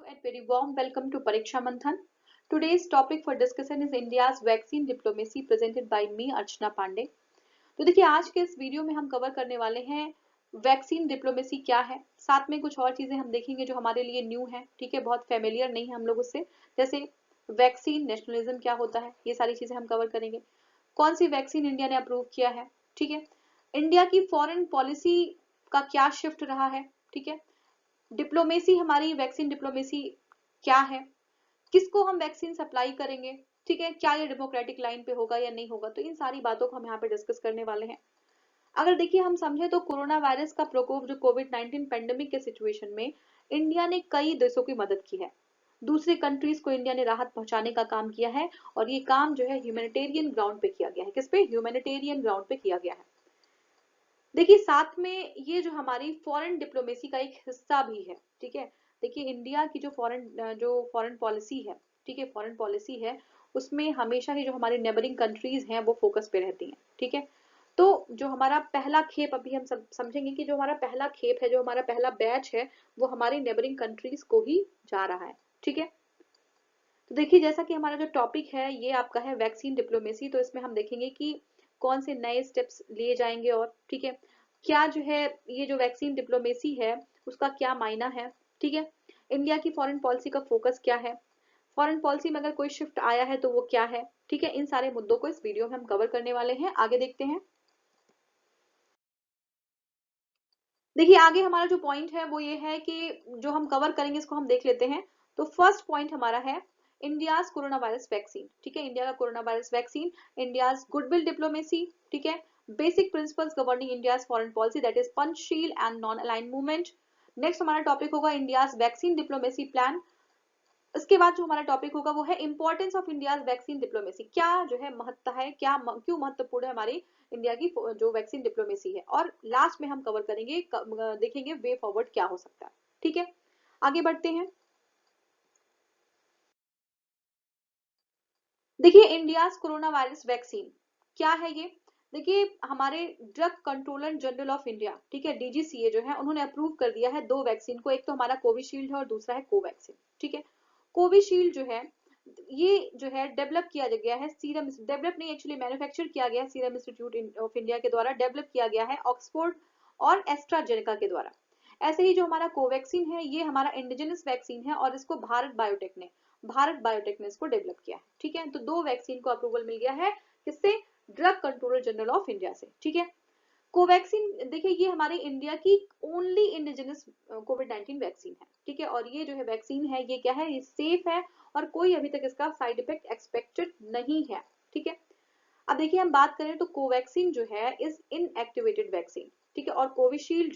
and very warm welcome to Pariksha Manthan. Today's topic for discussion is India's vaccine diplomacy presented by me Archana Pandey. तो देखिए आज के इस video में हम कवर करने वाले हैं वैक्सीन डिप्लोमेसी क्या है, साथ में कुछ और चीजें हम देखेंगे जो हमारे लिए न्यू है, ठीक है, बहुत फेमिलियर नहीं है हम लोग उससे, जैसे वैक्सीन नेशनलिज्म क्या होता है, ये सारी चीजें हम कवर करेंगे। कौन सी वैक्सीन इंडिया ने अप्रूव किया है, ठीक है, इंडिया की फॉरेन पॉलिसी का क्या शिफ्ट रहा है, ठीक है, डिप्लोमेसी हमारी वैक्सीन डिप्लोमेसी क्या है, किसको हम वैक्सीन सप्लाई करेंगे, ठीक है, क्या ये डेमोक्रेटिक लाइन पे होगा या नहीं होगा, तो इन सारी बातों को हम यहाँ पे डिस्कस करने वाले हैं। अगर देखिए हम समझे तो कोरोना वायरस का प्रकोप जो कोविड-19 पेंडेमिक के सिचुएशन में इंडिया ने कई देशों की मदद की है, दूसरे कंट्रीज को इंडिया ने राहत पहुंचाने का काम किया है और ये काम जो है ह्यूमैनिटेरियन ग्राउंड पे किया गया है। किस पे? ह्यूमैनिटेरियन ग्राउंड पे किया गया है। देखिए साथ में ये जो हमारी फॉरेन डिप्लोमेसी का एक हिस्सा भी है, ठीक है। देखिए इंडिया की जो फॉरेन पॉलिसी है, ठीक है, फॉरेन पॉलिसी है उसमें हमेशा ही जो हमारी नेबरिंग कंट्रीज हैं वो फोकस पे रहती हैं, ठीक है। तो जो हमारा पहला खेप, अभी हम सब समझेंगे कि जो हमारा पहला खेप है, जो हमारा पहला बैच है, वो हमारी नेबरिंग कंट्रीज को ही जा रहा है, ठीक है। तो देखिए जैसा कि हमारा जो टॉपिक है ये आपका है वैक्सीन डिप्लोमेसी, तो इसमें हम देखेंगे कि कौन से नए स्टेप्स लिए जाएंगे और ठीक है क्या जो है ये जो वैक्सीन डिप्लोमेसी है उसका क्या मायना है, ठीक है, इंडिया की फॉरेन पॉलिसी का फोकस क्या है, फॉरेन पॉलिसी में अगर कोई शिफ्ट आया है तो वो क्या है, ठीक है, इन सारे मुद्दों को इस वीडियो में हम कवर करने वाले हैं। आगे देखते हैं। देखिए आगे हमारा जो पॉइंट है वो ये है कि जो हम कवर करेंगे इसको हम देख लेते हैं। तो फर्स्ट पॉइंट हमारा है इंडियाज कोरोना वायरस वैक्सीन, ठीक है, इंडिया का corona virus vaccine, India's goodwill diplomacy, ठीक है, basic principles governing India's foreign policy that is Panchsheel and non align movement. Next हमारा टॉपिक होगा इंडियाज वैक्सीन डिप्लोमेसी प्लान। इसके बाद जो हमारा टॉपिक होगा वो है importance of India's vaccine diplomacy, क्या जो है महत्ता है, क्या क्यों महत्वपूर्ण है हमारी इंडिया की जो वैक्सीन डिप्लोमेसी है, और लास्ट में हम कवर करेंगे देखेंगे वे फॉरवर्ड क्या हो सकता है, ठीक है। आगे बढ़ते हैं। देखिए इंडियाज कोरोना वायरस वैक्सीन क्या है ये। देखिए हमारे drug controller general of India, ठीक है, डीजीसीए जो है उन्होंने अप्रूव कर दिया है दो वैक्सीन को, एक तो हमारा कोविशील्ड है और दूसरा है कोवैक्सीन, ठीक है। कोविशील्ड जो है ये जो है डेवलप किया गया है सीरम, डेवलप नहीं एक्चुअली मैन्युफैक्चर किया गया है सीरम इंस्टीट्यूट ऑफ इंडिया के द्वारा, डेवलप किया गया है ऑक्सफोर्ड और एस्ट्राजेनेका के द्वारा। ऐसे ही जो हमारा कोवैक्सीन है ये हमारा इंडिजिनस वैक्सीन है और इसको भारत बायोटेक ने इसको डेवलप किया है, ठीक है। तो दो वैक्सीन को अप्रूवल मिल गया है किससे? Drug controller general of India से, ठीक है। कोवैक्सीन देखिए ये हमारे इंडिया की ओनली इंडिजिनस कोविड-19 वैक्सीन है, ठीक है, और ये जो है वैक्सीन है ये क्या है, ये सेफ है और कोई अभी तक इसका साइड इफेक्ट एक्सपेक्टेड नहीं है, ठीक है। अब देखिए हम बात करें तो कोवैक्सीन जो है इज इनएक्टिवेटेड वैक्सीन, ठीक है, और कोविशील्ड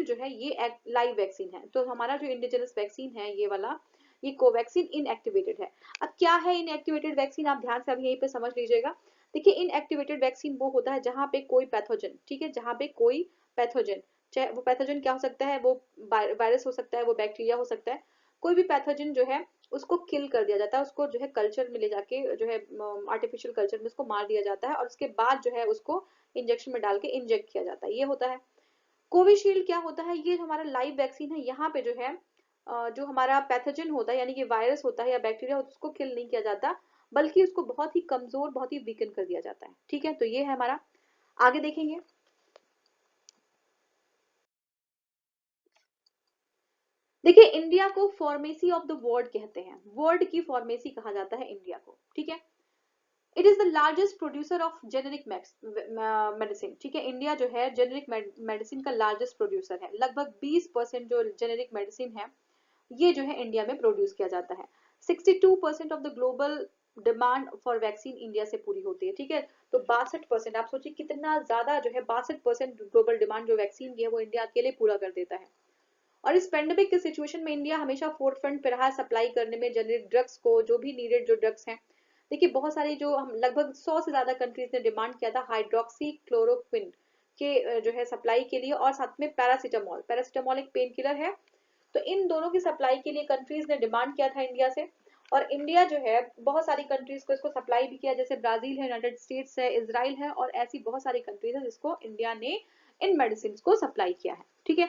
जो है ये लाइव वैक्सीन है। तो हमारा जो इंडिजिनस वैक्सीन है ये वाला, ये कोवैक्सीन इनएक्टिवेटेड है। अब क्या है इनएक्टिवेटेड वैक्सीन, आप ध्यान से अभी यहीं पे समझ लीजिएगा। देखिए इनएक्टिवेटेड वैक्सीन वो होता है जहां पे कोई पैथोजन, ठीक है, जहां पे कोई पैथोजन, चाहे वो पैथोजन क्या हो सकता है, वो वायरस हो सकता है, वो बैक्टीरिया हो सकता है, कोई भी पैथोजन जो है उसको किल कर दिया जाता है, उसको जो है कल्चर में ले जाके जो है आर्टिफिशियल कल्चर में उसको मार दिया जाता है और उसके बाद जो है उसको इंजेक्शन में डाल के इंजेक्ट किया जाता है, ये होता है। कोविशील्ड क्या होता है, ये हमारा लाइव वैक्सीन है, यहाँ पे जो है जो हमारा पैथोजन होता है यानी कि वायरस होता है या बैक्टीरिया होता है उसको किल नहीं किया जाता, बल्कि उसको बहुत ही कमजोर, बहुत ही वीकन कर दिया जाता है, ठीक है। तो ये है हमारा। आगे देखेंगे। देखिए इंडिया को फॉर्मेसी ऑफ द वर्ल्ड कहते हैं, वर्ल्ड की फॉर्मेसी कहा जाता है इंडिया को, ठीक है। It is the largest producer of generic medicine, ठीक है, इंडिया जो है जेनेरिक मेडिसिन का लार्जेस्ट प्रोड्यूसर है, लगभग 20% जो जेनेरिक मेडिसिन है ये जो है इंडिया में प्रोड्यूस किया जाता है। 62% of the global demand for vaccine India से पूरी होती है, ठीक है। तो 62%, आप सोचिए कितना ज्यादा जो है 62% ग्लोबल डिमांड जो वैक्सीन की है वो इंडिया अकेले पूरा कर देता है। और इस पेंडेमिक के सिचुएशन में इंडिया हमेशा फोर्थ फ्रंट पे रहा है सप्लाई करने में जेनेरिक ड्रग्स को, जो भी नीडेड जो ड्रग्स हैं। देखिए बहुत सारी जो हम लगभग 100 से ज्यादा कंट्रीज ने डिमांड किया था हाइड्रोक्सी क्लोरोक्विन के जो है सप्लाई के लिए, और साथ में पैरासीटामोल, पैरासीटामोल एक पेन किलर है। तो इन दोनों की सप्लाई के लिए कंट्रीज ने डिमांड किया था इंडिया से, और इंडिया जो है बहुत सारी कंट्रीज को इसको सप्लाई भी किया, जैसे ब्राजील है, यूनाइटेड स्टेट्स है, इजराइल है, और ऐसी बहुत सारी कंट्रीज है जिसको इंडिया ने इन मेडिसिन को सप्लाई किया है, ठीक है।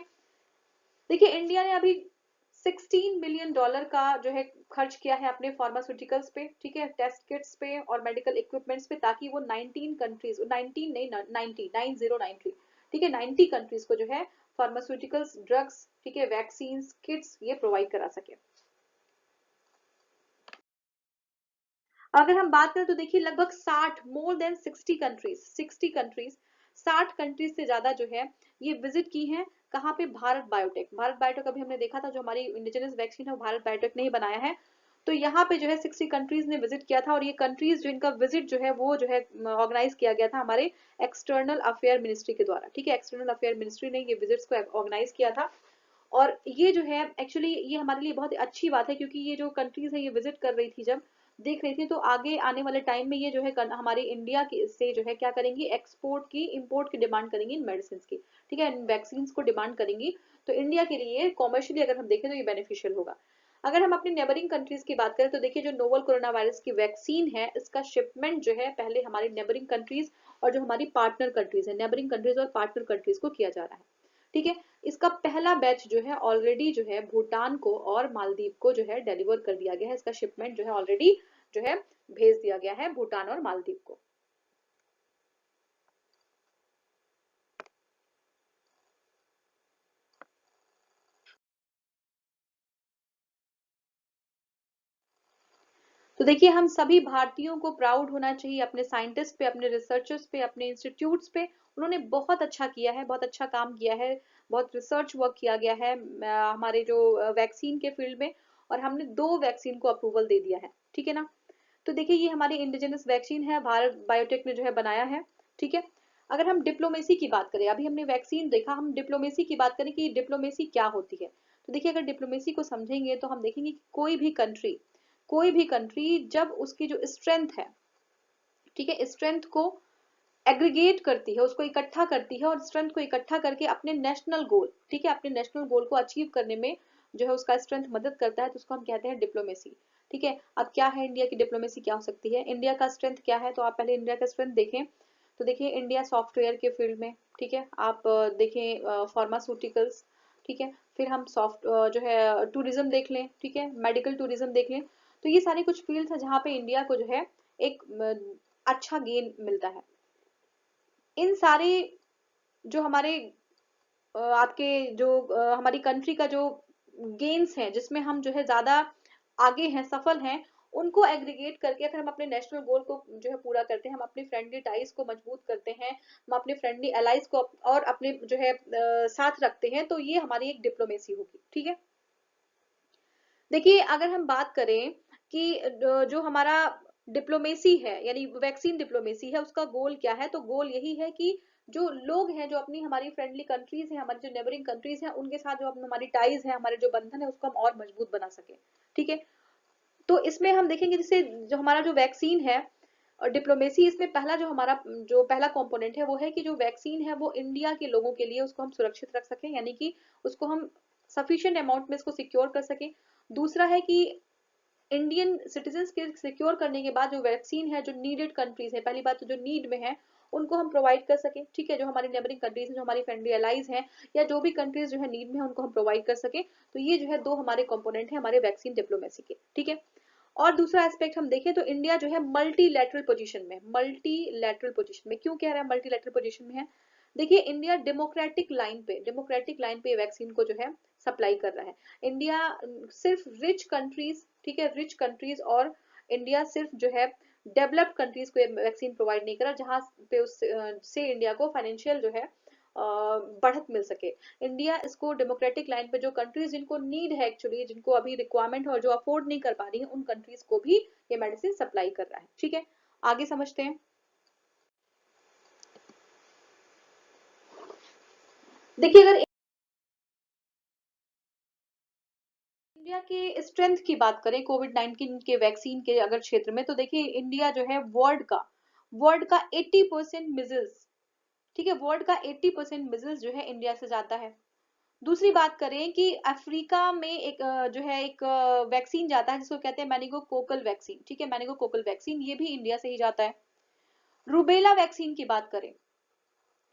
देखिए इंडिया ने अभी $16 बिलियन का जो है खर्च किया है अपने फार्मास्यूटिकल्स पे, ठीक है, टेस्ट किट्स पे और मेडिकल इक्विपमेंट्स पे, ताकि वो 19 कंट्रीज, 19 नहीं, 90 ठीक है, 90 कंट्रीज को जो है फार्मास्यूटिकल्स, ड्रग्स, ठीक है, वैक्सीन किट्स ये प्रोवाइड करा सके। अगर हम बात करें तो देखिए लगभग 60, मोर देन 60 कंट्रीज 60 कंट्रीज से ज्यादा जो है ये विजिट की हैं। कहाँ पे? भारत बायोटेक। भारत बायोटेक अभी हमने देखा था, जो हमारी इंडिजिनस वैक्सीन है वो भारत बायोटेक ने ही बनाया है। तो यहाँ पे जो है 60 कंट्रीज ने विजिट किया था, और ये कंट्रीज जो इनका विजिट जो है वो जो है ऑर्गेनाइज किया गया था हमारे एक्सटर्नल अफेयर मिनिस्ट्री के द्वारा, ठीक है, एक्सटर्नल अफेयर मिनिस्ट्री ने ये विजिट्स को ऑर्गेनाइज किया था। और ये जो है एक्चुअली ये हमारे लिए बहुत अच्छी बात है, क्योंकि ये जो कंट्रीज है ये विजिट कर रही थी, जब देख रही थी, तो आगे आने वाले टाइम में ये जो है हमारे इंडिया की से जो है क्या करेंगी, एक्सपोर्ट की, इंपोर्ट की डिमांड करेंगी इन मेडिसिन की, ठीक है, इन वैक्सीन को डिमांड करेंगी। तो इंडिया के लिए कॉमर्शियली अगर हम देखें तो ये बेनिफिशियल होगा। अगर हम अपनी नेबरिंग कंट्रीज की बात करें तो देखिए जो नोवल कोरोना वायरस की वैक्सीन है, इसका शिपमेंट जो है पहले हमारी नेबरिंग कंट्रीज और जो हमारी पार्टनर कंट्रीज है, नेबरिंग कंट्रीज और पार्टनर कंट्रीज को किया जा रहा है, ठीक है। इसका पहला बैच जो है ऑलरेडी जो है भूटान को और मालदीव को जो है डिलीवर कर दिया गया है, इसका शिपमेंट जो है ऑलरेडी जो है भेज दिया गया है भूटान और मालदीव को। तो देखिए हम सभी भारतीयों को प्राउड होना चाहिए अपने साइंटिस्ट पे, अपने रिसर्चर्स पे, अपने इंस्टीट्यूट्स पे। उन्होंने बहुत अच्छा किया है, बहुत अच्छा काम किया है, बहुत रिसर्च वर्क किया गया है हमारे जो वैक्सीन के फील्ड में, और हमने 2 वैक्सीन को अप्रूवल दे दिया है, ठीक है ना। तो देखिए ये हमारी इंडिजिनस वैक्सीन है, भारत बायोटेक ने जो है बनाया है, ठीक है। अगर हम डिप्लोमेसी की बात करें, अभी हमने वैक्सीन देखा, हम डिप्लोमेसी की बात करें कि डिप्लोमेसी क्या होती है। तो देखिए अगर डिप्लोमेसी को समझेंगे तो हम देखेंगे कि कोई भी कंट्री जब उसकी जो स्ट्रेंथ है, ठीक है, स्ट्रेंथ को एग्रीगेट करती है, उसको इकट्ठा करती है, और स्ट्रेंथ को इकट्ठा करके अपने नेशनल गोल, ठीक है, अपने नेशनल गोल को अचीव करने में जो है उसका स्ट्रेंथ मदद करता है, तो उसको हम कहते हैं डिप्लोमेसी, ठीक है। अब क्या है इंडिया की डिप्लोमेसी, क्या हो सकती है, इंडिया का स्ट्रेंथ क्या है, तो आप पहले इंडिया का स्ट्रेंथ देखें। तो देखिए इंडिया सॉफ्टवेयर के फील्ड में, ठीक है, आप देखें फार्मास्यूटिकल्स, ठीक है, फिर हम सॉफ्ट जो है टूरिज्म देख लें, ठीक है, मेडिकल टूरिज्म देख लें। तो ये सारे कुछ फील्ड है जहाँ पे इंडिया को जो है एक अच्छा गेन मिलता है। इन सारे जो हमारे आपके जो हमारी कंट्री का जो गेन्स हैं, जिसमें हम जो है ज्यादा आगे हैं, सफल हैं, उनको एग्रीगेट करके अगर हम अपने नेशनल गोल को जो है पूरा करते हैं, हम अपनी फ्रेंडली टाइज को मजबूत करते हैं, हम अपने फ्रेंडली एलाइज को और अपने जो है साथ रखते हैं, तो ये हमारी एक डिप्लोमेसी होगी, ठीक है। देखिए अगर हम बात करें कि जो हमारा डिप्लोमेसी है, यानी वैक्सीन डिप्लोमेसी है, उसका गोल क्या है, तो गोल यही है कि जो लोग हैं, जो अपनी हमारी फ्रेंडली कंट्रीज हैं, हमारी जो नेबरिंग कंट्रीज हैं, उनके साथ जो हमारी टाइज है, हमारे जो बंधन है, उसको हम और मजबूत बना सके, ठीक है। तो इसमें हम देखेंगे जैसे जो हमारा जो वैक्सीन है और डिप्लोमेसी, इसमें पहला जो हमारा जो पहला कंपोनेंट है वो है कि जो वैक्सीन है वो इंडिया के लोगों के लिए उसको हम सुरक्षित रख सकें, यानी कि उसको हम सफिशिएंट अमाउंट में इसको सिक्योर कर सकें। दूसरा है कि इंडियन सिटीजन्स के सिक्योर करने के बाद जो वैक्सीन है, जो नीडेड कंट्रीज है, पहली बात तो जो नीड में है उनको हम प्रोवाइड कर सकें, ठीक है, जो हमारी नेबरिंग कंट्रीज हैं, जो हमारी फ्रेंडली एलाइज हैं, या जो भी कंट्रीज जो है नीड में है उनको हम प्रोवाइड कर सकें। तो ये जो है 2 हमारे कंपोनेंट है हमारे वैक्सीन डिप्लोमेसी के, ठीक है। और दूसरा एस्पेक्ट हम देखें तो इंडिया जो है मल्टीलैटरल पोजीशन में, मल्टीलैटरल पोजीशन में क्यों कह रहा है मल्टीलैटरल पोजीशन में है, देखिए इंडिया डेमोक्रेटिक लाइन पे वैक्सीन को जो है सप्लाई कर रहा है। इंडिया सिर्फ रिच कंट्रीज, ठीक है, रिच कंट्रीज, और इंडिया सिर्फ जो है डेवलप्ड कंट्रीज को वैक्सीन प्रोवाइड नहीं कर रहा, जहां पे उससे इंडिया को फाइनेंशियल जो है बढ़त मिल सके। इंडिया इसको डेमोक्रेटिक लाइन पे जो कंट्रीज जिनको नीड है, एक्चुअली जिनको अभी रिक्वायरमेंट है और जो अफोर्ड नहीं कर पा रही है, उन कंट्रीज को भी ये मेडिसिन सप्लाई कर रहा है, ठीक है। आगे समझते हैं। देखिए अगर इंडिया के स्ट्रेंथ की बात करें कोविड-19 के वैक्सीन के अगर क्षेत्र में, तो देखिए इंडिया जो है वर्ल्ड का 80% मिजल्स, ठीक है, वर्ल्ड का 80% मिजल्स जो है इंडिया से जाता है। दूसरी बात करें कि अफ्रीका में एक जो है एक वैक्सीन जाता है जिसको कहते हैं मेनिंगोकोकल वैक्सीन, ठीक है, मेनिंगोकोकल वैक्सीन ये भी इंडिया से ही जाता है। रूबेला वैक्सीन की बात करें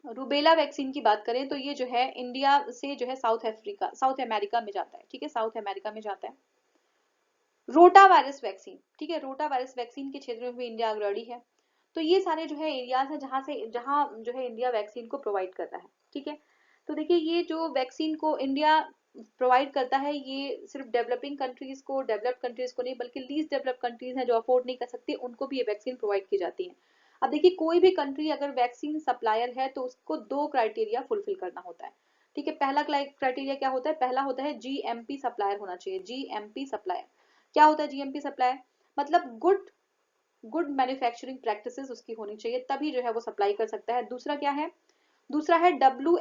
रूबेला वैक्सीन की बात करें तो ये जो है इंडिया से जो है साउथ अमेरिका में जाता है, ठीक है, साउथ अमेरिका में जाता है। रोटा वायरस वैक्सीन, ठीक है, रोटा वायरस वैक्सीन के क्षेत्र में भी इंडिया अग्रणी है। तो ये सारे जो है एरियाज है जहां जो है इंडिया वैक्सीन को प्रोवाइड करता है, ठीक है। तो देखिए ये जो वैक्सीन को इंडिया प्रोवाइड करता है ये सिर्फ डेवलपिंग कंट्रीज को, डेवलप्ड कंट्रीज को नहीं, बल्कि लीस्ट डेवलप्ड कंट्रीज हैं जो अफोर्ड नहीं कर सकती, उनको भी ये वैक्सीन प्रोवाइड की जाती है। अब देखिए कोई भी कंट्री अगर वैक्सीन सप्लायर है तो उसको दो क्राइटेरिया फुलफिल करना होता है, ठीक है। पहला क्राइटेरिया क्या होता है, पहला होता है जीएमपी सप्लायर होना चाहिए, जीएमपी सप्लायर। क्या होता है जीएमपी सप्लायर, मतलब गुड मैन्युफैक्चरिंग प्रैक्टिसेस उसकी होनी चाहिए, तभी जो है वो सप्लाई कर सकता है। दूसरा क्या है, दूसरा है W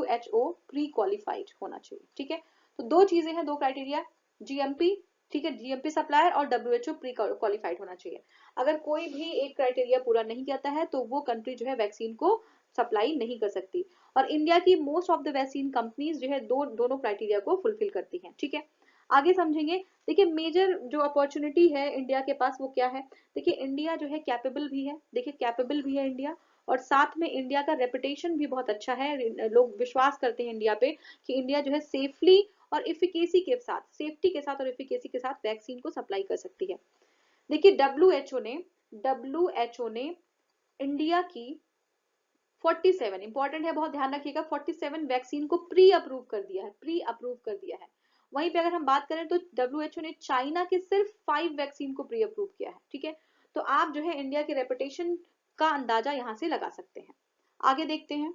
H O pre qualified होना चाहिए, ठीक है। तो दो चीजें हैं, दो क्राइटेरिया, जीएमपी, ठीक है, जीएमपी सप्लायर और डब्ल्यूएचओ प्री क्वालिफाइड होना चाहिए। अगर कोई भी एक क्राइटेरिया पूरा नहीं करता है तो वो कंट्री जो है वैक्सीन को सप्लाई नहीं कर सकती। और इंडिया की most of the vaccine companies जो है दोनों क्राइटेरिया को फुलफिल करती हैं, ठीक है। आगे समझेंगे। देखिए मेजर जो अपॉर्चुनिटी है इंडिया के पास वो क्या है, देखिए इंडिया जो है कैपेबल भी है, देखिए कैपेबल भी है इंडिया, और साथ में इंडिया का रेपुटेशन भी बहुत अच्छा है। लोग विश्वास करते हैं इंडिया पे कि इंडिया जो है सेफली और इफिकेसी के साथ, सेफ्टी के साथ और इफिकेसी के साथ वैक्सीन को सप्लाई कर सकती है। देखिए डब्ल्यू एच ओ ने इंडिया की 47, इंपॉर्टेंट है, बहुत ध्यान रखिएगा, 47 वैक्सीन को प्री अप्रूव कर दिया है, प्री अप्रूव कर दिया है। वहीं पे अगर हम बात करें तो डब्ल्यूएचओ ने चाइना के सिर्फ 5 वैक्सीन को प्री अप्रूव किया है, ठीक है। तो आप जो है इंडिया के रेपुटेशन का अंदाजा यहां से लगा सकते हैं। आगे देखते हैं।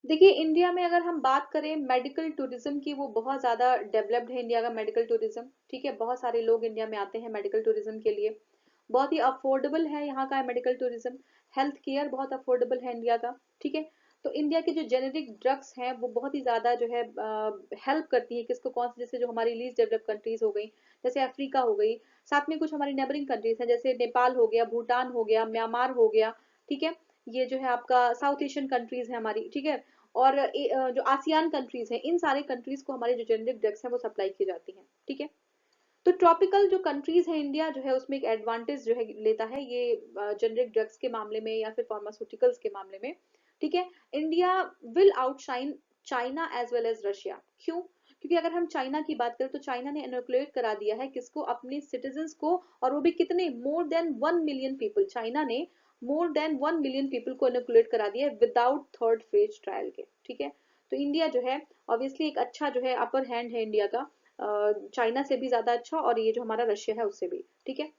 देखिए इंडिया में अगर हम बात करें मेडिकल टूरिज्म की, वो बहुत ज्यादा डेवलप्ड है इंडिया का मेडिकल टूरिज्म, ठीक है। बहुत सारे लोग इंडिया में आते हैं मेडिकल टूरिज्म के लिए, बहुत ही अफोर्डेबल है यहाँ का मेडिकल टूरिज्म, हेल्थ केयर बहुत अफोर्डेबल है इंडिया का, ठीक है। तो इंडिया के जो जेनेरिक ड्रग्स हैं वो बहुत ही ज्यादा जो है हेल्प करती है किसको, कौन से, जैसे जो हमारी लीस्ट डेवलप कंट्रीज हो गई, जैसे अफ्रीका हो गई, साथ में कुछ हमारी नेबरिंग कंट्रीज हैं जैसे नेपाल हो गया, भूटान हो गया, म्यांमार हो गया, ठीक है। ये जो है आपका साउथ एशियन कंट्रीज है हमारी, ठीक है। और जो आसियान कंट्रीज हैं, इन सारे कंट्रीज को हमारे जो जेनेरिक ड्रग्स हैं वो सप्लाई की जाती हैं, ठीक है। तो ट्रॉपिकल जो कंट्रीज है इंडिया जो है उसमें एक एडवांटेज जो है लेता है ये जेनरिक ड्रग्स के मामले में या फिर फार्मास्यूटिकल्स के मामले में, ठीक है। India will outshine China as well as Russia. क्यों, क्योंकि अगर हम चाइना की बात करें तो चाइना ने इनोकुलेट करा दिया है किसको, अपने सिटीजन्स को, और वो भी कितने, more than 1 million people, China ने मोर देन 1 मिलियन पीपल को इनोकुलेट करा दिया है विदाउट थर्ड फेज ट्रायल के, ठीक है। तो इंडिया जो है ऑब्वियसली एक अच्छा जो है अपर हैंड है इंडिया का, चाइना से भी ज्यादा अच्छा, और ये जो हमारा रशिया है उससे भी, ठीक है।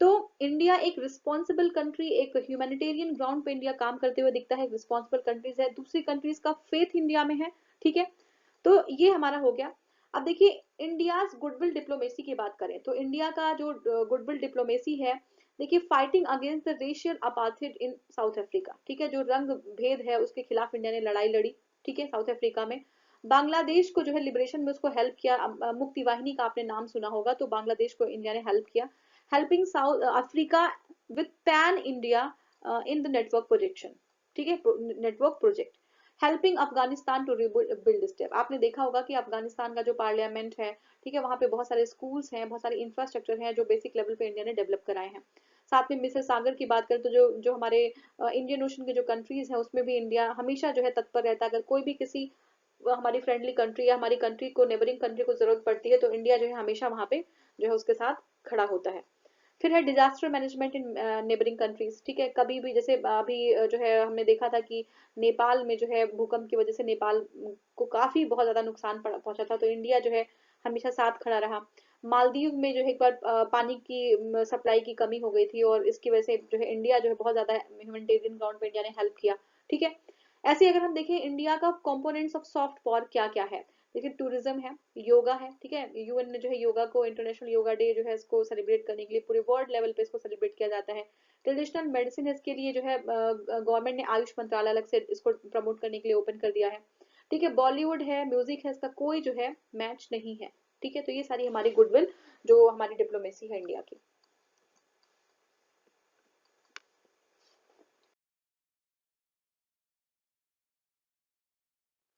तो इंडिया एक रिस्पॉन्सिबल कंट्री, एक ह्यूमैनिटेरियन ग्राउंड पे इंडिया काम करते हुए दिखता है, रिस्पॉन्सिबल कंट्रीज है, दूसरी कंट्रीज का फेथ इंडिया में है, ठीक है। तो ये हमारा हो गया। अब देखिए इंडियाज गुडविल डिप्लोमेसी की बात करें तो इंडिया का जो गुडविल डिप्लोमेसी है, देखिए fighting against the racial apartheid in south Africa, ठीक है, जो रंग भेद है उसके खिलाफ इंडिया ने लड़ाई लड़ी, ठीक है, साउथ अफ्रीका में। बांग्लादेश को जो है लिबरेशन में उसको हेल्प किया, मुक्ति वाहिनी का आपने नाम सुना होगा, तो बांग्लादेश को इंडिया ने हेल्प किया, helping South Africa with pan India in the network projection, ठीक है, network project, helping Afghanistan to build step. आपने देखा होगा कि अफगानिस्तान का जो पार्लियामेंट है, ठीक है, वहां पे बहुत सारे स्कूल्स हैं, बहुत सारे इंफ्रास्ट्रक्चर हैं जो बेसिक लेवल पे इंडिया ने डेवलप कराए हैं। साथ में मिसेस सागर की बात करें तो जो जो हमारे इंडियन ओशन के जो कंट्रीज हैं उसमें भी इंडिया हमेशा जो है तत्पर रहता है, अगर कोई भी किसी हमारी फ्रेंडली कंट्री या हमारी कंट्री को, नेबरिंग कंट्री को जरूरत पड़ती है तो इंडिया जो है हमेशा वहां पे जो है उसके साथ खड़ा होता है। फिर है डिजास्टर मैनेजमेंट इन नेबरिंग कंट्रीज, ठीक है, कभी भी जैसे अभी जो है हमने देखा था कि नेपाल में जो है भूकंप की वजह से नेपाल को काफी बहुत ज्यादा नुकसान पहुंचा था, तो इंडिया जो है हमेशा साथ खड़ा रहा। मालदीव में जो है एक बार पानी की सप्लाई की कमी हो गई थी और इसकी वजह से जो है इंडिया जो है बहुत ज्यादा ह्यूमैनिटेरियन ग्राउंड पे इंडिया ने हेल्प किया, ठीक है। ऐसे अगर हम देखें इंडिया का कंपोनेंट्स ऑफ सॉफ्ट पावर क्या क्या है, देखिए टूरिज्म है, योगा है, ठीक है, यूएन ने जो है योगा को, इंटरनेशनल योगा डे जो है इसको सेलिब्रेट करने के लिए पूरे वर्ल्ड लेवल पे इसको सेलिब्रेट किया जाता है। ट्रेडिशनल मेडिसिन इसके लिए जो है गवर्नमेंट ने आयुष मंत्रालय अलग से इसको प्रमोट करने के लिए ओपन कर दिया है, ठीक है। बॉलीवुड है, म्यूजिक है, इसका कोई जो है मैच नहीं है, ठीक है। तो ये सारी हमारी गुडविल जो हमारी डिप्लोमेसी है इंडिया की।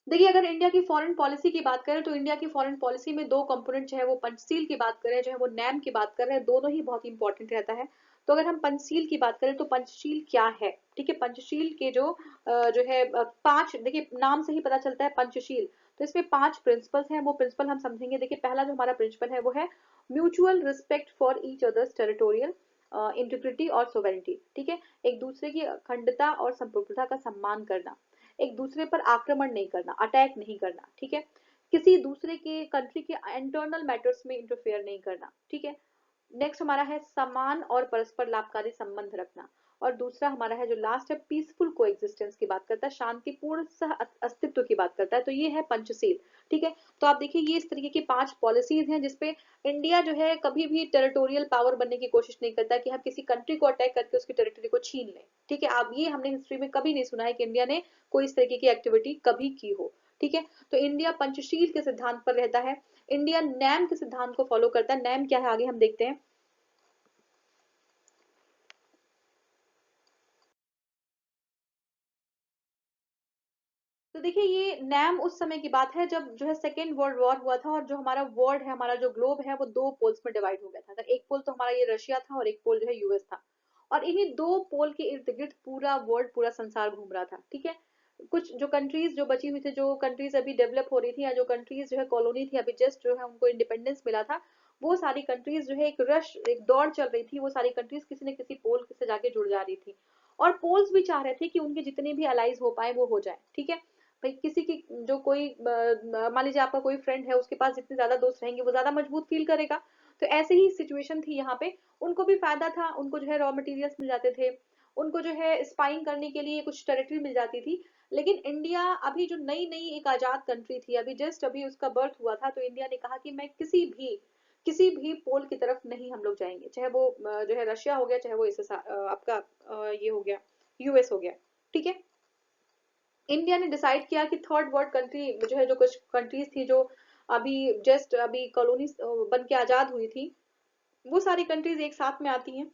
देखिए अगर इंडिया की फॉरेन पॉलिसी की बात करें तो इंडिया की फॉरेन पॉलिसी में दो कंपोनेंट जो है वो पंचशील की बात करें, जो है वो नैम की बात कर रहे हैं, दोनों ही बहुत इंपॉर्टेंट रहता है। तो अगर हम पंचशील की बात करें तो पंचशील क्या है, ठीक है। पंचशील के जो है पांच, देखिए नाम से ही पता चलता है पंचशील, तो इसमें 5 प्रिंसिपल्स हैं, वो प्रिंसिपल हम समझेंगे। देखिए पहला जो हमारा प्रिंसिपल है वो है mutual respect for each others territorial integrity और सोवेरेंटी, ठीक है। एक दूसरे की अखंडता और संप्रभुता का सम्मान करना, एक दूसरे पर आक्रमण नहीं करना, अटैक नहीं करना, ठीक है। किसी दूसरे के कंट्री के इंटरनल मैटर्स में इंटरफेयर नहीं करना, ठीक है। नेक्स्ट हमारा है समान और परस्पर लाभकारी संबंध रखना। और दूसरा हमारा है जो लास्ट है पीसफुल कोएग्जिस्टेंस की बात करता है, शांतिपूर्ण सह अस्तित्व की बात करता है। तो ये है पंचशील, ठीक है। तो आप देखिए ये इस तरीके की 5 पॉलिसीज हैं जिसपे इंडिया जो है कभी भी टेरिटोरियल पावर बनने की कोशिश नहीं करता कि हम किसी कंट्री को अटैक करके उसकी टेरिटरी को छीन लें, ठीक है। आप ये हमने हिस्ट्री में कभी नहीं सुना है कि इंडिया ने कोई इस तरीके की एक्टिविटी कभी की हो, ठीक है। तो इंडिया पंचशील के सिद्धांत पर रहता है। इंडिया नैम के सिद्धांत को फॉलो करता है। नैम क्या है आगे हम देखते हैं। तो देखिए ये नैम उस समय की बात है जब जो है सेकेंड वर्ल्ड वॉर हुआ था, और जो हमारा वर्ल्ड है, हमारा जो ग्लोब है, वो 2 पोल्स में डिवाइड हो गया था। तो एक पोल तो हमारा ये रशिया था और एक पोल जो है यूएस था, और इन्हीं 2 पोल के इर्द गिर्द पूरा वर्ल्ड, पूरा संसार घूम रहा था, ठीक है। कुछ जो कंट्रीज जो बची हुई थी, जो कंट्रीज अभी डेवलप हो रही थी, या जो कंट्रीज जो है कॉलोनी थी, अभी जस्ट जो है उनको इंडिपेंडेंस मिला था, वो सारी कंट्रीज जो है एक दौड़ चल रही थी, वो सारी कंट्रीज किसी न किसी पोल से जाके जुड़ जा रही थी। और पोल्स भी चाह रहे थे कि उनके जितने भी अलाइज हो पाए वो हो जाए, ठीक है। भाई किसी की जो कोई मान लीजिए आपका कोई फ्रेंड है, उसके पास जितने ज्यादा दोस्त रहेंगे वो ज्यादा मजबूत फील करेगा। तो ऐसे ही सिचुएशन थी यहाँ पे। उनको भी फायदा था, उनको जो है रॉ मटेरियल्स मिल जाते थे, उनको जो है स्पाइंग करने के लिए कुछ टेरिटरी मिल जाती थी। लेकिन इंडिया अभी जो नई नई एक आजाद कंट्री थी, अभी जस्ट अभी उसका बर्थ हुआ था, तो इंडिया ने कहा कि मैं किसी भी पोल की तरफ नहीं हम लोग जाएंगे, चाहे वो जो है रशिया हो गया, चाहे वो आपका ये हो गया यूएस हो गया, ठीक है। इंडिया ने डिसाइड किया कि थर्ड वर्ल्ड कंट्री जो है, जो कुछ कंट्रीज थी जो अभी जस्ट अभी कॉलोनी बन के आजाद हुई थी, वो सारी कंट्रीज एक साथ में आती हैं,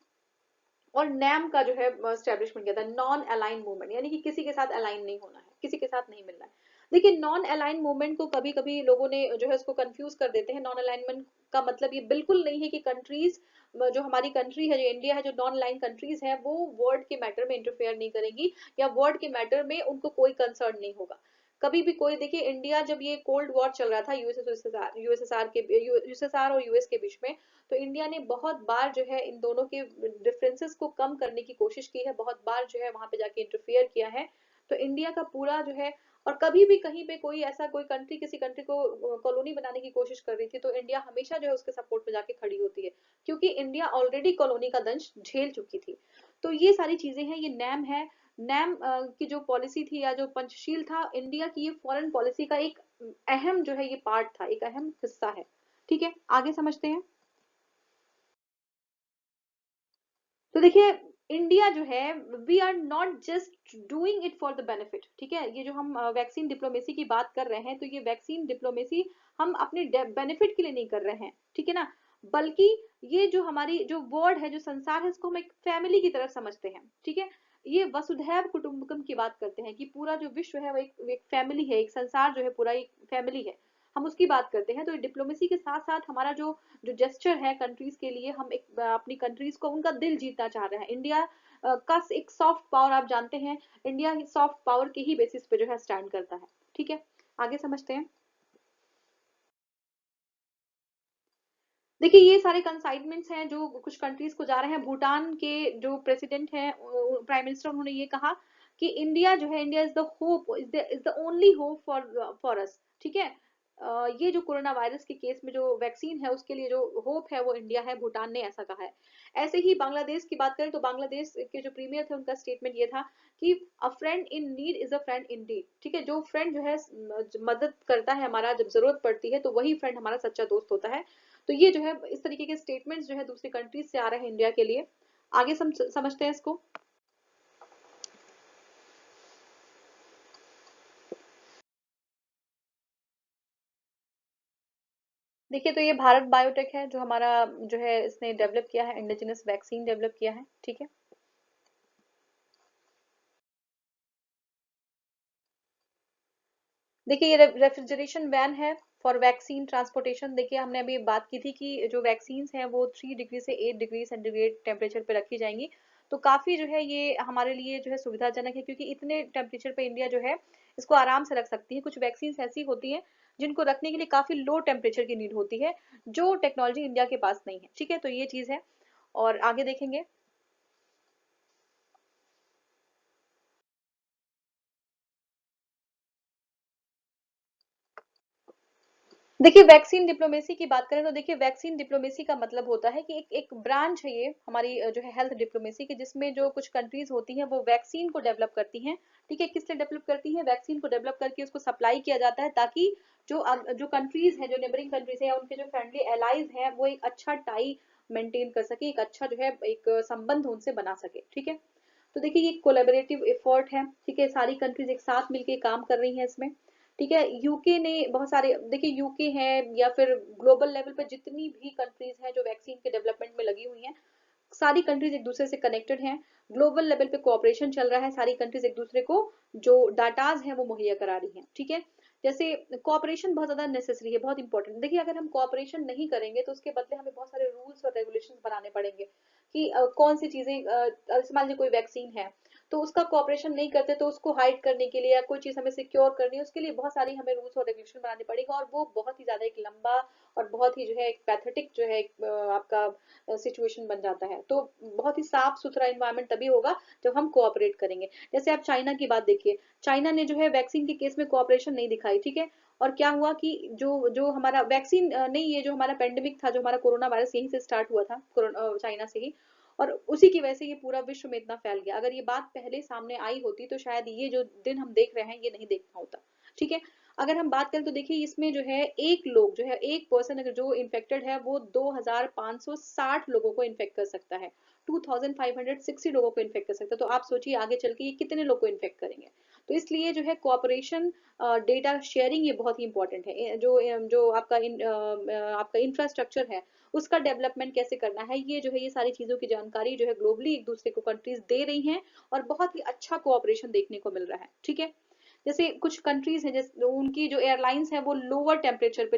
और नैम का जो है स्टैब्लिशमेंट किया था, नॉन अलाइन मूवमेंट, यानी कि किसी के साथ अलाइन नहीं होना है, किसी के साथ नहीं मिलना है। देखिए नॉन अलाइन मूवमेंट को कभी कभी लोगों ने जो है उसको कंफ्यूज कर देते हैं। नॉन अलाइनमेंट का मतलब ये बिल्कुल नहीं है कि कंट्रीज, जो हमारी कंट्री है, जो इंडिया है, जो नॉन अलाइन कंट्रीज है, वो वर्ल्ड के मैटर में इंटरफेयर नहीं करेंगी, या वर्ल्ड के मैटर में उनको कोई कंसर्न नहीं होगा। कभी भी कोई, देखिए इंडिया जब ये कोल्ड वॉर चल रहा था यूएसएसआर और यूएस के बीच में, तो इंडिया ने बहुत बार जो है इन दोनों के डिफरेंसेस को कम करने की कोशिश की है, बहुत बार जो है वहां पे जाके इंटरफेयर किया है। तो इंडिया का पूरा जो है, और कभी भी कहीं पे कोई ऐसा कोई कंट्री किसी कंट्री को कॉलोनी बनाने की कोशिश कर रही थी, तो इंडिया हमेशा जो है उसके सपोर्ट में जाके खड़ी होती है, क्योंकि इंडिया ऑलरेडी कॉलोनी का दंश झेल चुकी थी। तो ये सारी चीजें हैं, ये नैम है। नैम की जो पॉलिसी थी, या जो पंचशील था, इंडिया की ये फॉरेन पॉलिसी का एक अहम जो है ये पार्ट था, एक अहम हिस्सा है, ठीक है। आगे समझते हैं। तो देखिए इंडिया जो है, we are not just doing it for the benefit, ठीक है। ये जो हम वैक्सीन डिप्लोमेसी की बात कर रहे हैं, तो ये वैक्सीन डिप्लोमेसी हम अपने बेनिफिट के लिए नहीं कर रहे हैं, ठीक है ना। बल्कि ये जो हमारी जो वर्ल्ड है, जो संसार है, इसको हम एक फैमिली की तरह समझते हैं, ठीक है। ये वसुधैव कुटुंबकम की बात करते हैं कि पूरा जो विश्व है वो एक फैमिली है, एक संसार जो है पूरा एक फैमिली है, हम उसकी बात करते हैं। तो डिप्लोमेसी के साथ साथ हमारा जो जो जेस्चर है कंट्रीज के लिए, हम एक अपनी कंट्रीज को उनका दिल जीतना चाह रहे हैं। इंडिया का एक सॉफ्ट पावर, आप जानते हैं, इंडिया सॉफ्ट पावर के ही बेसिस पे जो है स्टैंड करता है, ठीक है। आगे समझते हैं। देखिए ये सारे कंसाइनमेंट्स हैं जो कुछ कंट्रीज को जा रहे हैं। भूटान के जो प्रेसिडेंट हैं, प्राइम मिनिस्टर, उन्होंने ये कहा कि इंडिया जो है, India is the hope, is the only hope for us, ठीक है। ये जो कोरोना वायरस के केस में जो वैक्सीन है, उसके लिए जो होप है वो इंडिया है, भूटान ने ऐसा कहा है। ऐसे ही बांग्लादेश की बात करें तो बांग्लादेश के जो प्रीमियर थे, उनका स्टेटमेंट ये था कि a friend in need is a friend in deed, ठीक है। जो फ्रेंड जो है मदद करता है हमारा जब जरूरत पड़ती है, तो वही फ्रेंड हमारा सच्चा दोस्त होता है। तो ये जो है इस तरीके के स्टेटमेंट्स जो है दूसरी कंट्रीज से आ रहे हैं इंडिया के लिए। आगे समझते हैं इसको। देखिए तो ये भारत बायोटेक है जो हमारा जो है इसने डेवलप किया है, इंडिजिनस वैक्सीन डेवलप किया है, ठीक है। देखिए ये रेफ्रिजरेशन वैन है, फॉर वैक्सीन ट्रांसपोर्टेशन, देखिए हमने अभी बात की थी कि जो वैक्सीन हैं वो 3 डिग्री से 8 डिग्री सेंटीग्रेड टेम्परेचर पे रखी जाएंगी। तो काफी जो है ये हमारे लिए जो है सुविधाजनक है, क्योंकि इतने टेम्परेचर पे इंडिया जो है इसको आराम से रख सकती है। कुछ वैक्सीन ऐसी होती हैं जिनको रखने के लिए काफी लो टेम्परेचर की नीड होती है, जो टेक्नोलॉजी इंडिया के पास नहीं है। ठीक है, तो ये चीज है। और आगे देखेंगे। देखिए वैक्सीन डिप्लोमेसी की बात करें तो देखिए वैक्सीन डिप्लोमेसी का मतलब होता है कि एक ब्रांच है ये हमारी जो है हेल्थ डिप्लोमेसी की, जिसमें जो कुछ कंट्रीज होती हैं वो वैक्सीन को डेवलप करती हैं। ठीक है, किससे डेवलप करती हैं? वैक्सीन को डेवलप करके उसको सप्लाई किया जाता है, ताकि जो कंट्रीज हैं, जो नेबरिंग कंट्रीज हैं या उनके जो फ्रेंडली एलाइज हैं, वो एक अच्छा टाई मेंटेन कर सके, एक अच्छा जो है एक संबंध उनसे बना सके। ठीक है, तो देखिए ये कोलैबोरेटिव एफर्ट है। ठीक है, सारी कंट्रीज एक साथ मिलके काम कर रही हैं इसमें। ठीक है, यूके ने बहुत सारे, देखिए यूके है या फिर ग्लोबल लेवल पर जितनी भी कंट्रीज हैं जो वैक्सीन के डेवलपमेंट में लगी हुई हैं, सारी कंट्रीज एक दूसरे से कनेक्टेड हैं। ग्लोबल लेवल पे कोऑपरेशन चल रहा है, सारी कंट्रीज एक दूसरे को जो डाटाज हैं वो मुहैया करा रही हैं। ठीक है, जैसे कोऑपरेशन बहुत ज्यादा नेसेसरी है, बहुत इंपॉर्टेंट। देखिए अगर हम कोऑपरेशन नहीं करेंगे तो उसके बदले हमें बहुत सारे रूल्स और रेगुलेशंस बनाने पड़ेंगे कि कौन सी चीजें मान लीजिए कोई वैक्सीन है, तो उसका कोऑपरेशन नहीं करते तो उसको हाइड करने के लिए या कोई चीज हमें सिक्योर करनी है, उसके लिए बहुत सारी हमें रूल्स और रेगुलेशन बनाने पड़ेगा, और वो बहुत ही ज्यादा एक लंबा और बहुत ही जो है एक पैथेटिक जो है एक आपका सिचुएशन बन जाता है। तो बहुत ही साफ सुथरा इन्वायरमेंट तभी होगा जब हम कोऑपरेट करेंगे। जैसे आप चाइना की बात देखिए, चाइना ने जो है वैक्सीन के केस में कोऑपरेशन नहीं दिखाई। ठीक है, और क्या हुआ कि जो जो हमारा वैक्सीन नहीं, ये जो हमारा पेंडेमिक था, जो हमारा कोरोना वायरस यहीं से स्टार्ट हुआ था, चाइना से ही, और उसी की वजह से ये पूरा विश्व में इतना फैल गया। अगर ये बात पहले सामने आई होती तो शायद ये जो दिन हम देख रहे हैं ये नहीं देखना होता। ठीक है, अगर हम बात करें तो देखिए इसमें जो है एक लोग जो है, एक पर्सन अगर जो इन्फेक्टेड है वो 2560 लोगों को इन्फेक्ट कर सकता है, 2560 लोगों को इन्फेक्ट कर सकता है। तो आप सोचिए आगे चल के ये कितने लोग को इन्फेक्ट करेंगे। तो इसलिए जो है कोऑपरेशन, डेटा शेयरिंग, ये बहुत ही इंपॉर्टेंट है। जो आपका इंफ्रास्ट्रक्चर है उसका डेवलपमेंट कैसे करना है, ये जो है ये सारी चीजों की जानकारी जो है ग्लोबली एक दूसरे को कंट्रीज दे रही हैं, और बहुत ही अच्छा कोऑपरेशन देखने को मिल रहा है। ठीक है, जैसे कुछ कंट्रीज हैं जैसे उनकी जो एयरलाइंस है वो लोअर टेम्परेचर पे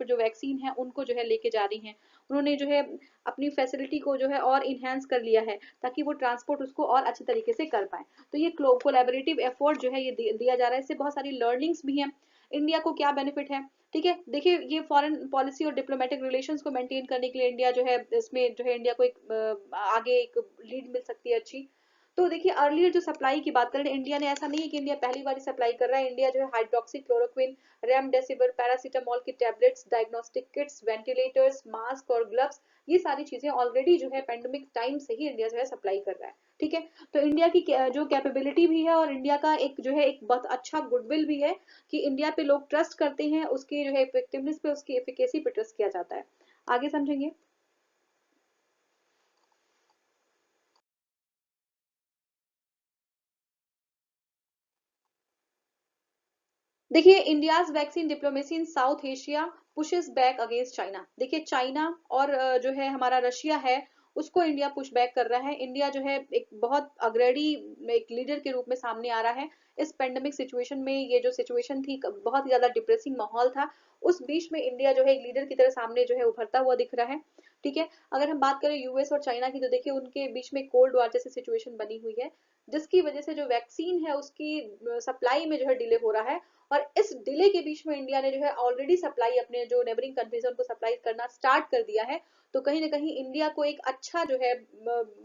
जो वैक्सीन है उनको जो है लेके जा रही हैं। उन्होंने जो है अपनी फैसिलिटी को जो है और इनहेंस कर लिया है, ताकि वो ट्रांसपोर्ट उसको और अच्छे तरीके से कर पाए। तो ये कोलैबोरेटिव एफर्ट जो है ये दिया जा रहा है, इससे बहुत सारी लर्निंग्स भी हैं। इंडिया को क्या बेनिफिट है? ठीक है, देखिए ये फॉरेन पॉलिसी और डिप्लोमेटिक रिलेशंस को मेंटेन करने के लिए इंडिया जो है, इसमें जो है इंडिया को एक आगे एक लीड मिल सकती है अच्छी। तो देखिए अर्लियर जो सप्लाई की बात करें, इंडिया ने, ऐसा नहीं है कि इंडिया पहली बार सप्लाई कर रहा है। इंडिया जो है हाइड्रोक्सी क्लोरोक्विन, रेमडेसिविर, पैरासीटामोल की tablets, diagnostic kits, ventilators, mask और ग्लव्स, ये सारी चीजें ऑलरेडी जो है पेंडेमिक टाइम से ही इंडिया जो है सप्लाई कर रहा है। ठीक है, तो इंडिया की जो कैपेबिलिटी भी है और इंडिया का एक जो है एक बहुत अच्छा गुडविल भी है कि इंडिया पे लोग ट्रस्ट करते हैं, उसकी जो है इफेक्टिवनेस पे, उसकी एफिकेसी पे ट्रस्ट किया जाता है। आगे समझेंगे। देखिए India's vaccine diplomacy in South Asia pushes back against China. देखिए चाइना और जो है हमारा रशिया है, उसको इंडिया पुश बैक कर रहा है। इंडिया जो है एक बहुत अग्रणी एक लीडर के रूप में सामने आ रहा है। इस पेंडेमिक सिचुएशन में, ये जो सिचुएशन थी बहुत ही ज्यादा डिप्रेसिंग माहौल था, उस बीच में इंडिया जो है एक लीडर की तरह सामने जो है उभरता हुआ दिख रहा है। ठीक है, अगर हम बात करें यूएस और चाइना की, तो देखिए उनके बीच में कोल्ड वॉर जैसी सिचुएशन बनी हुई है, जिसकी वजह से जो वैक्सीन है उसकी सप्लाई में जो है डिले हो रहा है। और इस डिले के बीच में इंडिया ने जो है ऑलरेडी सप्लाई अपने जो नेबरिंग कंट्रीज है उनको सप्लाई करना स्टार्ट कर दिया है। तो कहीं ना कहीं इंडिया को एक अच्छा जो है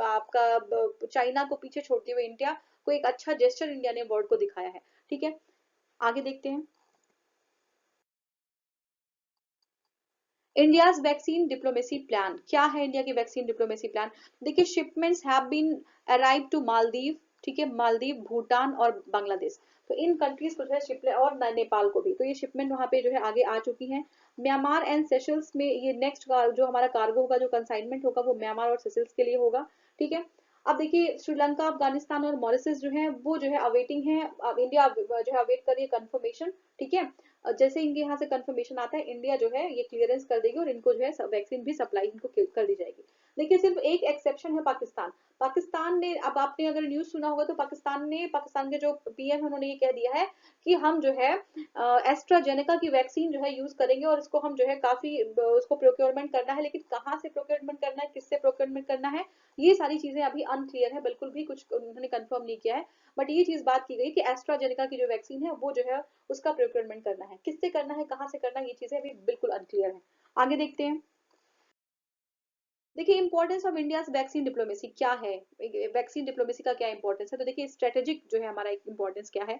आपका चाइना को पीछे छोड़ते हुए इंडिया को एक अच्छा जेस्चर इंडिया ने वर्ल्ड को दिखाया है। ठीक है, आगे देखते हैं। इंडियाज वैक्सीन डिप्लोमेसी प्लान क्या है? इंडिया की वैक्सीन डिप्लोमेसी प्लान, देखिए shipments have been arrive to Maldives. ठीक है, मालदीव, भूटान और बांग्लादेश, तो इन कंट्रीज को जो है शिपमेंट, और नेपाल को भी, तो ये शिपमेंट वहां पे जो है आगे आ चुकी हैं। म्यांमार एंड सेशल्स में ये नेक्स्ट जो हमारा कार्गो होगा, जो कंसाइनमेंट होगा, वो म्यांमार और सेशल्स के लिए होगा। ठीक है, अब देखिए श्रीलंका, अफगानिस्तान और मॉरिशस जो है वो जो है अवेटिंग है। अब इंडिया जो है अवेट कर रही है कंफर्मेशन। ठीक है, जैसे इनके यहाँ से कंफर्मेशन आता है, इंडिया जो है ये क्लियरेंस कर देगी और इनको जो है वैक्सीन भी सप्लाई इनको कर दी जाएगी। देखिए सिर्फ एक एक्सेप्शन है पाकिस्तान। पाकिस्तान ने, अब आपने अगर न्यूज सुना होगा तो पाकिस्तान के जो पीएम है उन्होंने ये कह दिया है कि हम जो है एस्ट्राजेनेका की वैक्सीन जो है यूज करेंगे और इसको हम जो है काफी उसको प्रोक्योरमेंट करना है, लेकिन कहाँ से प्रोक्योरमेंट करना है, किससे प्रोक्योरमेंट करना है, ये सारी चीजें अभी अनक्लियर है, बिल्कुल भी कुछ उन्होंने कंफर्म नहीं किया है। बट ये चीज बात की गई कि एस्ट्राजेनेका की जो वैक्सीन है वो जो है उसका प्रोक्योरमेंट करना है, किससे करना है, कहाँ से करना है, ये चीजें अभी बिल्कुल अनक्लियर है। आगे देखते हैं। देखिए importance of India vaccine diplomacy क्या है, वैक्सीन डिप्लोमेसी का क्या इंपॉर्टेंस है, तो देखिए स्ट्रेटेजिक जो है हमारा इंपॉर्टेंस क्या है।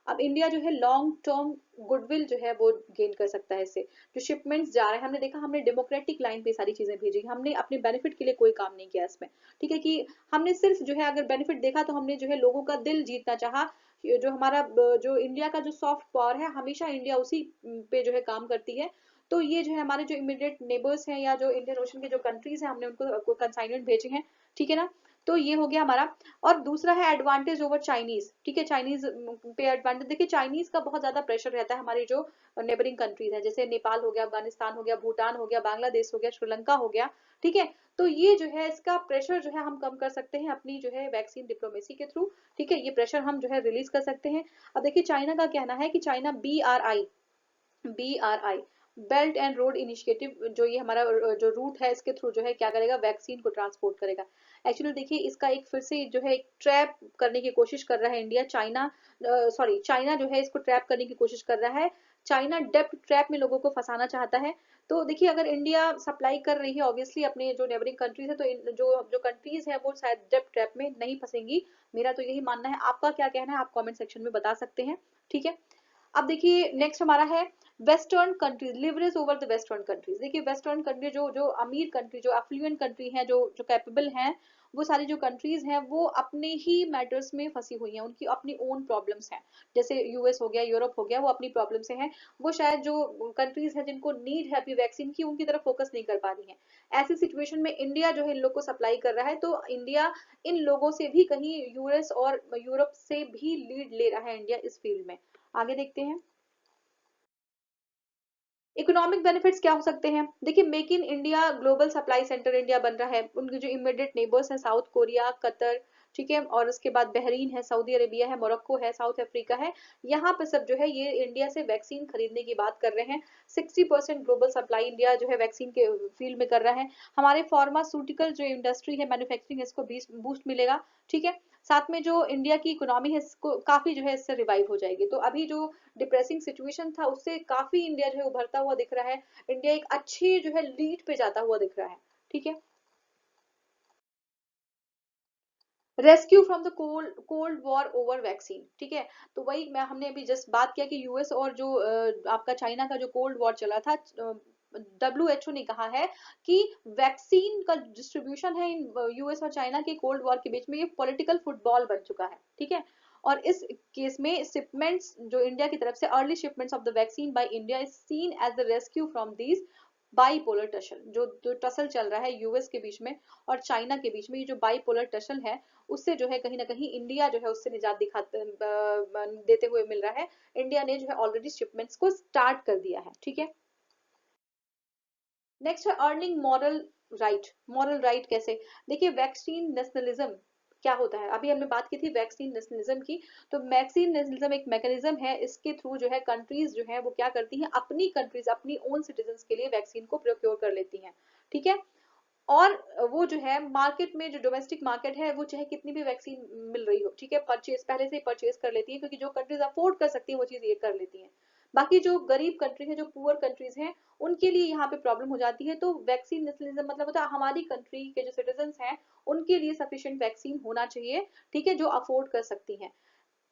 अब इंडिया जो है लॉन्ग टर्म गुडविल जो है वो गेन कर सकता है इससे। जो शिपमेंट्स जा रहे हैं, हमने देखा, हमने डेमोक्रेटिक लाइन पे सारी चीजें भेजी, हमने अपने बेनिफिट के लिए कोई काम नहीं किया इसमें। ठीक है कि हमने सिर्फ जो है अगर बेनिफिट देखा तो हमने जो है लोगों का दिल जीतना चाहा। जो हमारा जो इंडिया का जो सॉफ्ट पावर है, हमेशा इंडिया उसी पे जो है काम करती है। तो ये जो है हमारे जो इमीडिएट नेबर्स हैं या जो इंडियन ओशन के जो कंट्रीज हैं, हमने उनको कंसाइनमेंट भेजे हैं। ठीक है ना। तो ये हो गया हमारा। और दूसरा है एडवांटेज ओवर चाइनीज। ठीक है, चाइनीज पे एडवांटेज, देखिए चाइनीज का बहुत ज्यादा प्रेशर रहता है हमारी जो नेबरिंग कंट्रीज है, जैसे नेपाल हो गया, अफगानिस्तान हो गया, भूटान हो गया, बांग्लादेश हो गया, श्रीलंका हो गया। ठीक है। तो ये जो है इसका प्रेशर जो है हम कम कर सकते हैं अपनी जो है वैक्सीन डिप्लोमेसी के थ्रू। ठीक है, ये प्रेशर हम जो है रिलीज कर सकते हैं। अब देखिए चाइना का कहना है कि China BRI belt and road initiative, जो ये हमारा जो रूट है इसके थ्रू जो है क्या करेगा, वैक्सीन को ट्रांसपोर्ट करेगा। एक्चुअली देखिए इसका एक फिर से जो है एक ट्रैप करने की कोशिश कर रहा है इंडिया, चाइना जो है इसको ट्रैप करने की कोशिश कर रहा है। चाइना डेप्ट ट्रैप में लोगों को फंसाना चाहता है। तो देखिए अगर इंडिया सप्लाई कर रही है ऑब्वियसली अपने जो नेबरिंग कंट्रीज है, तो जो जो कंट्रीज है वो शायद डेप्ट ट्रैप में नहीं फंसेंगी। मेरा तो यही मानना है, आपका क्या कहना है आप कमेंट सेक्शन में बता सकते हैं। ठीक है। अब देखिए नेक्स्ट हमारा है western countries leverage over the western countries. देखिए वेस्टर्न कंट्री जो जो अमीर कंट्री, जो एफ्लुएंट कंट्री हैं, जो जो कैपेबल हैं, वो सारी जो कंट्रीज हैं वो अपने ही मैटर्स में फंसी हुई हैं, उनकी अपनी ओन प्रॉब्लम्स हैं। जैसे यूएस हो गया, यूरोप हो गया, वो अपनी प्रॉब्लम से हैं। वो शायद जो कंट्रीज हैं जिनको नीड है अभी वैक्सीन की, उनकी तरफ फोकस नहीं कर पा रही हैं। ऐसी सिचुएशन में इंडिया जो है इन लोग को सप्लाई कर रहा है, तो इंडिया इन लोगों से भी कहीं यूएस और यूरोप से भी लीड ले रहा है इंडिया इस फील्ड में। आगे देखते हैं। इकोनॉमिक बेनिफिट्स क्या हो सकते हैं। देखिए make in India global supply centre India बन रहा है। उनके जो इमीडिएट नेबर्स हैं, साउथ कोरिया, कतर, ठीक है, और उसके बाद बहरीन है, सऊदी अरेबिया है, मोरक्को है, साउथ अफ्रीका है, यहाँ पे सब जो है ये इंडिया से वैक्सीन खरीदने की बात कर रहे हैं। 60% ग्लोबल सप्लाई इंडिया जो है वैक्सीन के फील्ड में कर रहा है। हमारे फार्मास्यूटिकल जो इंडस्ट्री है, मैन्युफैक्चरिंग, इसको बूस्ट मिलेगा। ठीक है। साथ में जो इंडिया की इकोनॉमी है इसको काफी जो है इससे रिवाइव हो जाएगी। तो अभी जो डिप्रेसिंग सिचुएशन था उससे काफी इंडिया जो है उभरता हुआ दिख रहा है। इंडिया एक अच्छी जो है लीड पे जाता हुआ दिख रहा है। ठीक है। Rescue from the cold war over vaccine. ठीक है। तो वही मैं हमने अभी जस्ट बात किया कि यूएस और जो आपका चाइना का जो कोल्ड वॉर चला था, WHO ने कहा है कि वैक्सीन का डिस्ट्रीब्यूशन है इन यूएस और चाइना के कोल्ड वॉर के बीच में, ये पॉलिटिकल फुटबॉल बन चुका है। ठीक है। और इस केस में शिपमेंट्स जो इंडिया की तरफ से, early shipments of the vaccine by India is seen as the rescue from these bipolar tussle. जो टसल चल रहा है यूएस के बीच में और चाइना के बीच में, ये जो बाईपोलर टसल है, उससे जो है कहीं ना कहीं इंडिया जो है उससे निजात दिखाते देते हुए मिल रहा है। इंडिया ने जो है ऑलरेडी शिपमेंट्स को स्टार्ट कर दिया है। ठीक है। नेक्स्ट है earning moral right. Moral right कैसे, देखिए वैक्सीन नेशनलिज्म क्या होता है, अभी हमने बात की थी वैक्सीन नेशनलिज्म की। तो वैक्सीन नेशनलिज्म एक मैकेनिज्म है, इसके थ्रू जो है कंट्रीज जो है वो क्या करती हैं, अपनी कंट्रीज अपनी ओन सिटीजन के लिए वैक्सीन को प्रोक्योर कर लेती हैं। ठीक है। और वो जो है मार्केट में, जो डोमेस्टिक मार्केट है, वो चाहे कितनी भी वैक्सीन मिल रही हो, ठीक है, परचेज पहले से ही परचेज कर लेती है, क्योंकि जो कंट्रीज अफोर्ड कर सकती है वो चीज ये कर लेती है। बाकी जो गरीब कंट्री है, जो पुअर कंट्रीज हैं, उनके लिए यहाँ पे प्रॉब्लम हो जाती है। तो वैक्सीन नेशनलिज्म मतलब होता है हमारी कंट्री के जो सिटीजन हैं उनके लिए सफिशिएंट वैक्सीन होना चाहिए। ठीक है, जो अफोर्ड कर सकती हैं।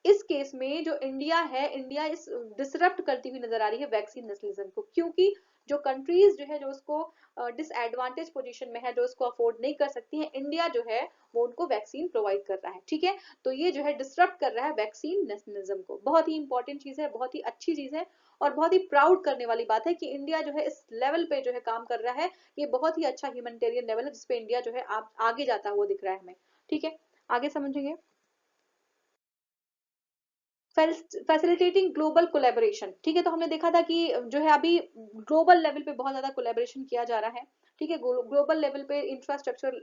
इस केस में जो इंडिया है, इंडिया इस डिसरप्ट करती हुई नजर आ रही है वैक्सीन नेशनलिज्म को, क्योंकि जो कंट्रीज जो है जो उसको डिसएडवांटेज पोजीशन में है, जो उसको अफोर्ड नहीं कर सकती है, इंडिया जो है वो उनको वैक्सीन प्रोवाइड कर रहा है। ठीक है। तो ये जो है डिसरप्ट कर रहा है वैक्सीन नेशनलिज्म को। बहुत ही इंपॉर्टेंट चीज है, बहुत ही अच्छी चीज है, और बहुत ही प्राउड करने वाली बात है कि इंडिया जो है इस लेवल पे जो है काम कर रहा है। ये बहुत ही अच्छा ह्यूमैनिटेरियन लेवल है जिसपे इंडिया जो है आगे जाता हुआ दिख रहा है हमें। ठीक है। आगे समझेंगे। फैसिलिटेटिंग ग्लोबल कोलैबोरेशन, ठीक है। तो हमने देखा था कि जो है अभी ग्लोबल लेवल पे बहुत ज्यादा कोलैबोरेशन किया जा रहा है, ठीक है। ग्लोबल लेवल पे इंफ्रास्ट्रक्चर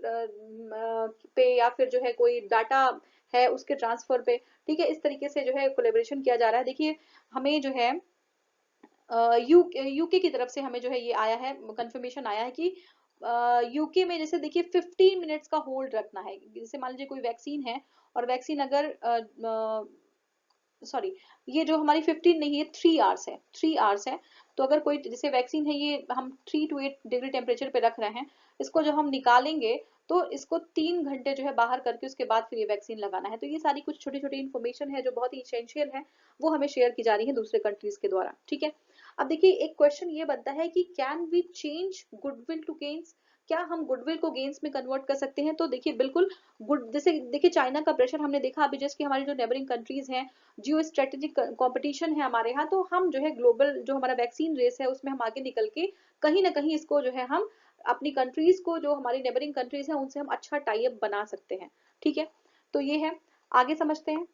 पे या फिर जो है कोई डाटा है उसके ट्रांसफर पे, ठीक है, इस तरीके से जो है कोलैबोरेशन किया जा रहा है। देखिए हमें जो है यूके की तरफ से हमें जो है ये आया है, कंफर्मेशन आया है कि यूके में जैसे देखिए 15 मिनट्स का होल्ड रखना है। जैसे मान लीजिए कोई वैक्सीन है और वैक्सीन अगर सॉरी, ये जो हमारी 15 नहीं है 3 आवर्स है, 3 आवर्स है। तो अगर कोई जैसे वैक्सीन है ये हम 3 to 8 डिग्री टेम्परेचर पे रख रहे हैं, इसको जब हम निकालेंगे तो इसको 3 घंटे जो है बाहर करके उसके बाद फिर ये वैक्सीन लगाना है। तो ये सारी कुछ छोटी छोटी इन्फॉर्मेशन है जो बहुत ही इसेंशियल है, वो हमें शेयर की जा रही है दूसरे कंट्रीज के द्वारा, ठीक है। अब देखिए एक क्वेश्चन ये बनता है कि can we change goodwill to gains, क्या हम गुडविल को गेन्स में कन्वर्ट कर सकते हैं? तो देखिए बिल्कुल गुड, जैसे देखिए चाइना का प्रेशर हमने देखा अभी जस्ट कि हमारी जो नेबरिंग कंट्रीज हैं, जियो स्ट्रेटेजिक कंपटीशन है हमारे यहाँ, तो हम जो है ग्लोबल जो हमारा वैक्सीन रेस है उसमें हम आगे निकल के कहीं ना कहीं इसको जो है हम अपनी कंट्रीज को, जो हमारी नेबरिंग कंट्रीज हैं उनसे हम अच्छा टाई अप बना सकते हैं, ठीक है। तो ये है, आगे समझते हैं।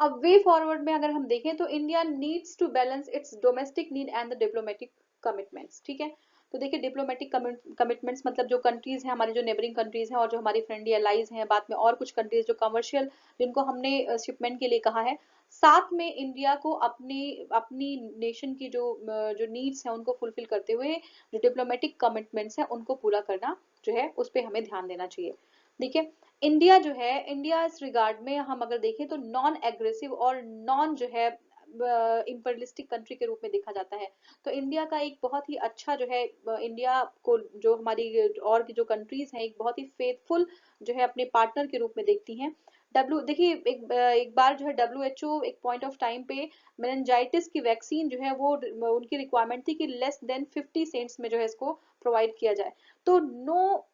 अब वे फॉरवर्ड में अगर हम देखें तो India needs to balance its domestic need and the diplomatic commitments, ठीक है। तो देखिए डिप्लोमेटिक कमिटमेंट्स मतलब जो कंट्रीज हैं हमारी, जो नेबरिंग कंट्रीज हैं और जो हमारी फ्रेंडली अलाइज हैं, बाद में और कुछ कंट्रीज जो कमर्शियल, जिनको हमने शिपमेंट के लिए कहा है, साथ में इंडिया को अपनी अपनी नेशन की जो नीड्स हैं उनको फुलफिल करते हुए जो डिप्लोमेटिक कमिटमेंट्स हैं उनको पूरा करना जो है उस पर हमें ध्यान देना चाहिए। देखिए इंडिया जो है, इंडिया इस रिगार्ड में हम अगर देखें तो नॉन एग्रेसिव और नॉन जो है इम्पerialistic कंट्री के रूप में देखा जाता है। तो इंडिया का एक बहुत ही अच्छा जो है, इंडिया को जो हमारी और की जो कंट्रीज हैं एक बहुत ही फेथफुल जो है अपने पार्टनर के रूप में देखती हैं। डब्ल्यू देखिए एक बार जो है डब्ल्यू एक पॉइंट ऑफ टाइम पे मेनिनजाइटिस की वैक्सीन जो है वो उनकी रिक्वायरमेंट थी कि लेस देन 50 सेंट्स में जो है इसको प्रोवाइड किया जाए। तो no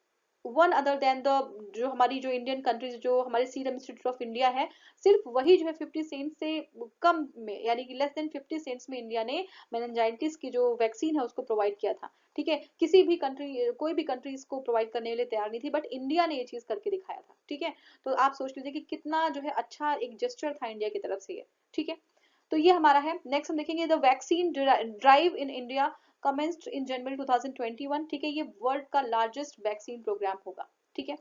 one other than the, जो हमारी जो इंडियन कंट्रीज, जो हमारे सीरम इंस्टीट्यूट ऑफ इंडिया है, सिर्फ वही जो है 50 सेंट से कम में, यानी कि लेस देन 50 सेंट्स में इंडिया ने मेनिनजाइटिस की जो वैक्सीन है उसको प्रोवाइड किया था, ठीक है। किसी भी कंट्री, कोई भी कंट्री इसको प्रोवाइड करने के लिए तैयार नहीं थी, बट इंडिया ने ये चीज करके दिखाया था, ठीक है। तो आप सोच लीजिए कि कितना जो है अच्छा एक जेस्चर था इंडिया की तरफ से ये, ठीक है। तो ये हमारा है। नेक्स्ट हम देखेंगे the vaccine drive in India commenced in January 2021, ठीक है। ये वर्ल्ड का लार्जेस्ट वैक्सीन प्रोग्राम होगा, ठीक है।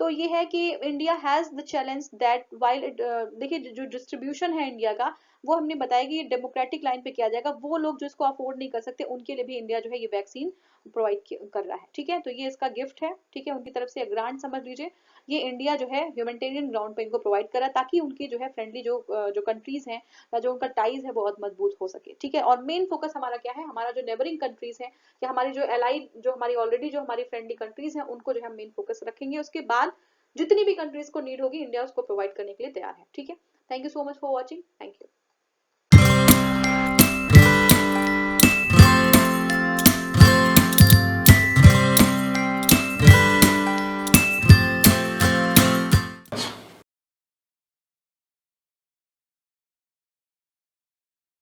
तो ये है कि India has the challenge that while it, देखिए जो डिस्ट्रीब्यूशन है इंडिया का, वो हमने बताया कि ये डेमोक्रेटिक लाइन पे किया जाएगा। वो लोग जो इसको अफोर्ड नहीं कर सकते उनके लिए भी इंडिया जो है ये वैक्सीन प्रोवाइड कर रहा है, ठीक है। तो ये इसका गिफ्ट है, ठीक है, उनकी तरफ से ग्रांट समझ लीजिए। ये इंडिया जो है ह्यूमैनिटेरियन ग्राउंड पे इनको प्रोवाइड करा ताकि उनकी जो है फ्रेंडली जो कंट्रीज हैं या जो उनका टाइज है बहुत मजबूत हो सके, ठीक है। और मेन फोकस हमारा क्या है, हमारा जो नेबरिंग कंट्रीज है या हमारी जो एलाइड, जो हमारी ऑलरेडी जो हमारी फ्रेंडली कंट्रीज हैं उनको जो है हम मेन फोकस रखेंगे। उसके बाद जितनी भी कंट्रीज को नीड होगी इंडिया उसको प्रोवाइड करने के लिए तैयार है, ठीक है। Thank you so much for watching, thank you.